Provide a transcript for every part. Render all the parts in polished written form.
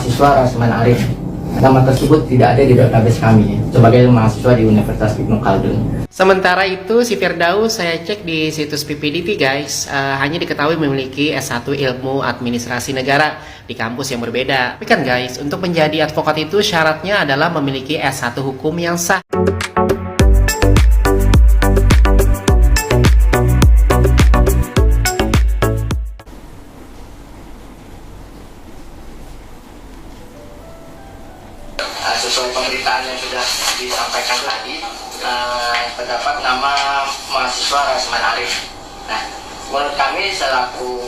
mahasiswa Rasman Arif. Nama tersebut tidak ada di database kami sebagai mahasiswa di Universitas Ibnu Khaldun. Sementara itu, si Firdaus saya cek di situs PPDT guys, hanya diketahui memiliki S1 Ilmu Administrasi Negara di kampus yang berbeda. Tapi kan guys, untuk menjadi advokat itu syaratnya adalah memiliki S1 Hukum yang sah. Sesuai pemberitaan yang sudah disampaikan tadi, terdapat nama mahasiswa Rasman Arif. Nah, menurut kami selaku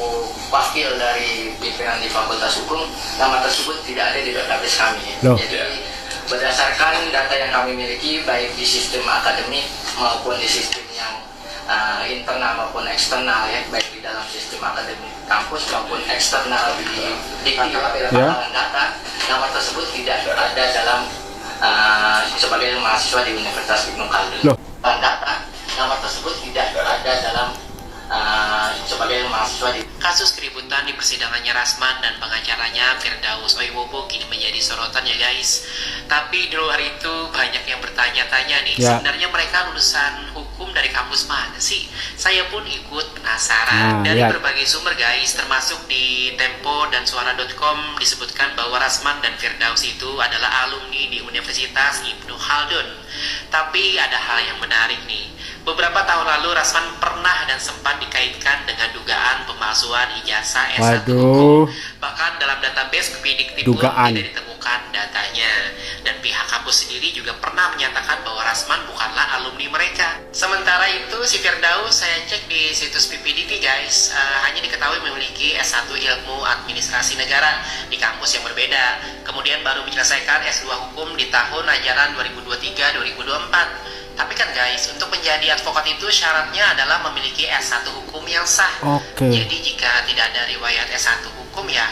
wakil dari pimpinan di Fakultas Hukum, nama tersebut tidak ada di database kami. Jadi berdasarkan data yang kami miliki, baik di sistem akademik maupun di sistem yang internal maupun eksternal, ya, baik di dalam sistem akademik kampus maupun eksternal di pengamalan data, nama tersebut tidak ada dalam sebagai mahasiswa di Universitas Ibnu Khaldun. Data nama tersebut tidak ada dalam sebagai mahasiswa di Kasus keributan di persidangannya Rasman dan pengacaranya Firdaus Oibowo kini menjadi sorotan ya guys. Tapi di luar itu banyak yang bertanya-tanya nih, sebenarnya mereka lulusan hukum dari kampus mana sih? Saya pun ikut penasaran. Dari berbagai sumber guys, termasuk di Tempo dan Suara.com disebutkan bahwa Rasman dan Firdaus itu adalah alumni di Universitas Ibnu Khaldun. Tapi ada hal yang menarik nih. Beberapa tahun lalu Rasman pernah dan sempat dikaitkan dengan dugaan pemalsuan ijazah S1 Hukum. Bahkan dalam database PPDT pun tidak ditemukan datanya. Dan pihak kampus sendiri juga pernah menyatakan bahwa Rasman bukanlah alumni mereka. Sementara itu si Firdaus saya cek di situs PPDT guys, hanya diketahui memiliki S1 Ilmu Administrasi Negara di kampus yang berbeda. Kemudian baru menyelesaikan S2 Hukum di tahun ajaran 2023-2024. Tapi kan guys, untuk menjadi advokat itu syaratnya adalah memiliki S1 Hukum yang sah. Jadi jika tidak ada riwayat S1 Hukum ya,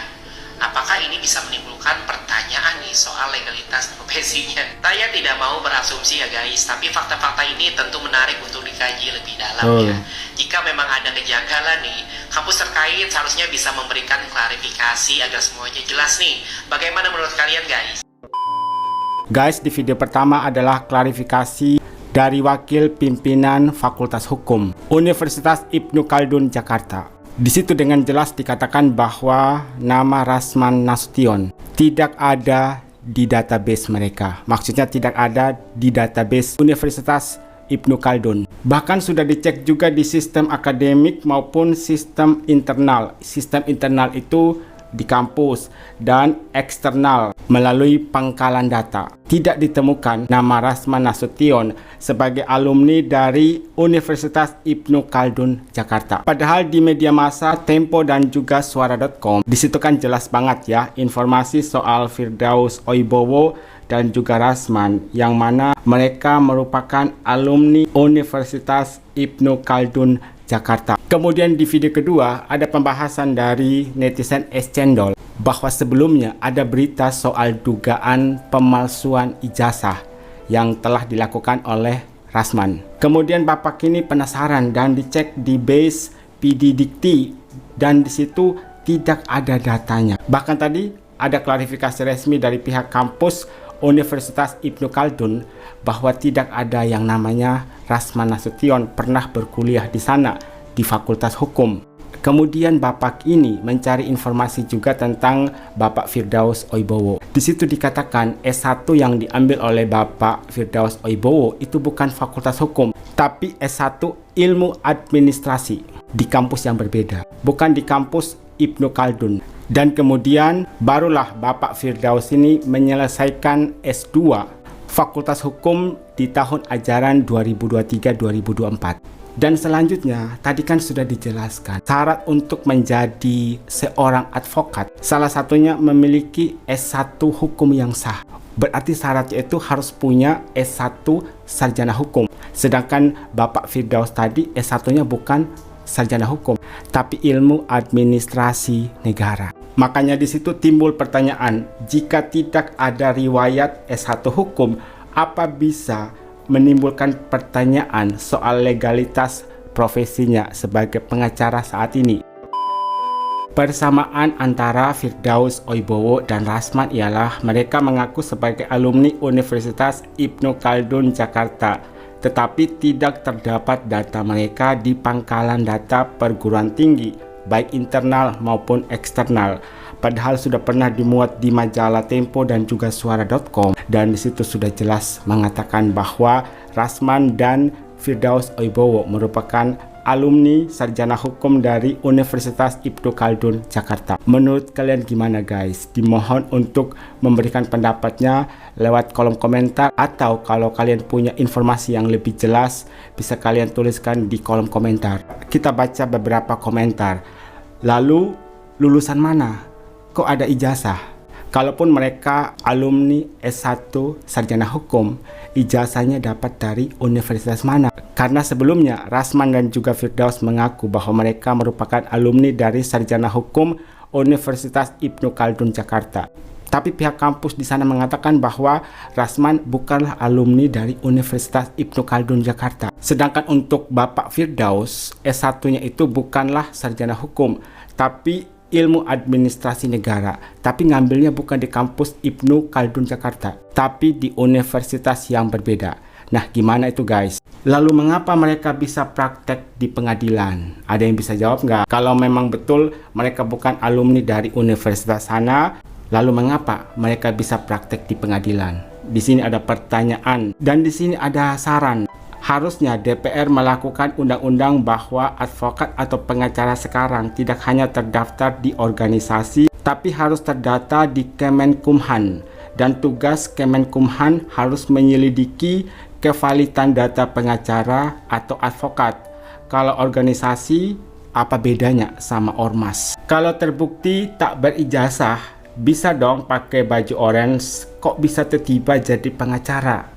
apakah ini bisa menimbulkan pertanyaan nih soal legalitas profesinya? Saya tidak mau berasumsi ya guys, tapi fakta-fakta ini tentu menarik untuk dikaji lebih dalam ya. Jika memang ada kejanggalan nih, kampus terkait seharusnya bisa memberikan klarifikasi agar semuanya jelas nih. Bagaimana menurut kalian guys? Guys, di video pertama adalah klarifikasi dari Wakil Pimpinan Fakultas Hukum Universitas Ibnu Khaldun Jakarta. Di situ dengan jelas dikatakan bahwa nama Rasman Nasution tidak ada di database mereka. Maksudnya tidak ada di database Universitas Ibnu Khaldun. Bahkan sudah dicek juga di sistem akademik maupun sistem internal. Sistem internal itu di kampus dan eksternal melalui pangkalan data. Tidak ditemukan nama Rasman Nasution sebagai alumni dari Universitas Ibnu Khaldun Jakarta. Padahal di media massa Tempo dan juga Suara.com disitu kan jelas banget ya informasi soal Firdaus Oibowo dan juga Rasman, yang mana mereka merupakan alumni Universitas Ibnu Khaldun Jakarta. Kemudian di video kedua ada pembahasan dari netizen Cendol bahwa sebelumnya ada berita soal dugaan pemalsuan ijazah yang telah dilakukan oleh Rasman. Kemudian Bapak ini penasaran dan dicek di base PPDT dan di situ tidak ada datanya. Bahkan tadi ada klarifikasi resmi dari pihak kampus Universitas Ibnu Khaldun bahwa tidak ada yang namanya Rasman Nasution pernah berkuliah di sana di Fakultas Hukum. Kemudian Bapak ini mencari informasi juga tentang Bapak Firdaus Oibowo. Di situ dikatakan S1 yang diambil oleh Bapak Firdaus Oibowo itu bukan Fakultas Hukum, tapi S1 Ilmu Administrasi di kampus yang berbeda, bukan di kampus Ibnu Khaldun. Dan kemudian barulah Bapak Firdaus ini menyelesaikan S2 Fakultas Hukum di tahun ajaran 2023-2024. Dan selanjutnya, tadi kan sudah dijelaskan syarat untuk menjadi seorang advokat. Salah satunya memiliki S1 hukum yang sah. Berarti syaratnya itu harus punya S1 sarjana hukum. Sedangkan Bapak Firdaus tadi S1-nya bukan sarjana hukum, tapi ilmu administrasi negara. Makanya di situ timbul pertanyaan, jika tidak ada riwayat S1 hukum, apa bisa menimbulkan pertanyaan soal legalitas profesinya sebagai pengacara saat ini? Persamaan antara Firdaus Oibowo dan Rasman ialah mereka mengaku sebagai alumni Universitas Ibnu Khaldun Jakarta, tetapi tidak terdapat data mereka di pangkalan data perguruan tinggi, baik internal maupun eksternal. Padahal sudah pernah dimuat di majalah Tempo dan juga Suara.com, dan disitu sudah jelas mengatakan bahwa Rasman dan Firdaus Oibowo merupakan alumni sarjana hukum dari Universitas Ibnu Khaldun Jakarta. Menurut kalian gimana guys? Dimohon untuk memberikan pendapatnya lewat kolom komentar, atau kalau kalian punya informasi yang lebih jelas bisa kalian tuliskan di kolom komentar. Kita baca beberapa komentar. Lalu lulusan mana? Kok ada ijazah? Kalaupun mereka alumni S1 sarjana hukum, ijazahnya dapat dari universitas mana? Karena sebelumnya Rasman dan juga Firdaus mengaku bahwa mereka merupakan alumni dari sarjana hukum Universitas Ibnu Khaldun Jakarta. Tapi pihak kampus di sana mengatakan bahwa Rasman bukanlah alumni dari Universitas Ibnu Khaldun Jakarta. Sedangkan untuk Bapak Firdaus, S1-nya itu bukanlah sarjana hukum, tapi ilmu administrasi negara, tapi ngambilnya bukan di kampus Ibnu Khaldun Jakarta, tapi di universitas yang berbeda. Nah, gimana itu guys? Lalu mengapa mereka bisa praktek di pengadilan? Ada yang bisa jawab nggak? Kalau memang betul mereka bukan alumni dari universitas sana, lalu mengapa mereka bisa praktek di pengadilan? Di sini ada pertanyaan dan di sini ada saran. Harusnya DPR melakukan undang-undang bahwa advokat atau pengacara sekarang tidak hanya terdaftar di organisasi, tapi harus terdata di Kemenkumhan. Dan tugas Kemenkumhan harus menyelidiki kevalidan data pengacara atau advokat. Kalau organisasi, apa bedanya sama ormas? Kalau terbukti tak berijazah, bisa dong pakai baju orange, kok bisa tiba-tiba jadi pengacara?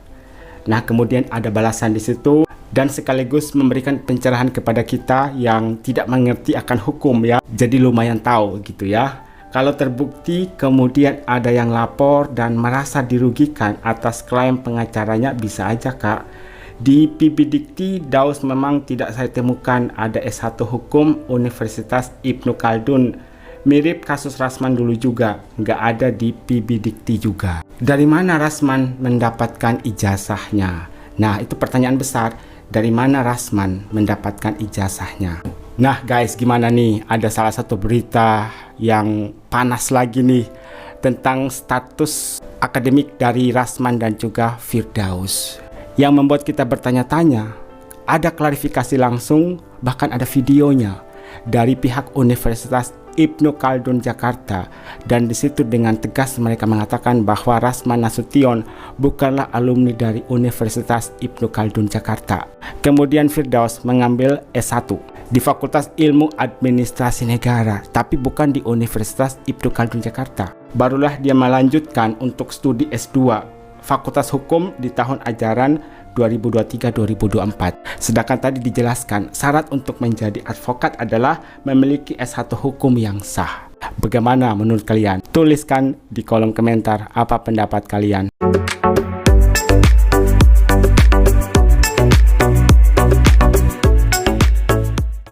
Nah, kemudian ada balasan di situ dan sekaligus memberikan pencerahan kepada kita yang tidak mengerti akan hukum ya. Jadi lumayan tahu gitu ya. Kalau terbukti kemudian ada yang lapor dan merasa dirugikan atas klaim pengacaranya, bisa aja Kak. Di PBDikti Daus memang tidak saya temukan ada S1 hukum Universitas Ibnu Khaldun. Mirip kasus Rasman dulu juga, nggak ada di PBDikti juga. Dari mana Rasman mendapatkan ijazahnya? Nah, itu pertanyaan besar. Dari mana Rasman mendapatkan ijazahnya? Nah guys, gimana nih? Ada salah satu berita yang panas lagi nih tentang status akademik dari Rasman dan juga Firdaus, yang membuat kita bertanya-tanya. Ada klarifikasi langsung, bahkan ada videonya dari pihak Universitas Ibnu Khaldun Jakarta, dan disitu dengan tegas mereka mengatakan bahwa Rasman Nasution bukanlah alumni dari Universitas Ibnu Khaldun Jakarta. Kemudian Firdaus mengambil S1 di Fakultas Ilmu Administrasi Negara, tapi bukan di Universitas Ibnu Khaldun Jakarta. Barulah dia melanjutkan untuk studi S2 Fakultas Hukum di tahun ajaran 2023-2024. Sedangkan tadi dijelaskan syarat untuk menjadi advokat adalah memiliki S1 hukum yang sah. Bagaimana menurut kalian? Tuliskan di kolom komentar apa pendapat kalian.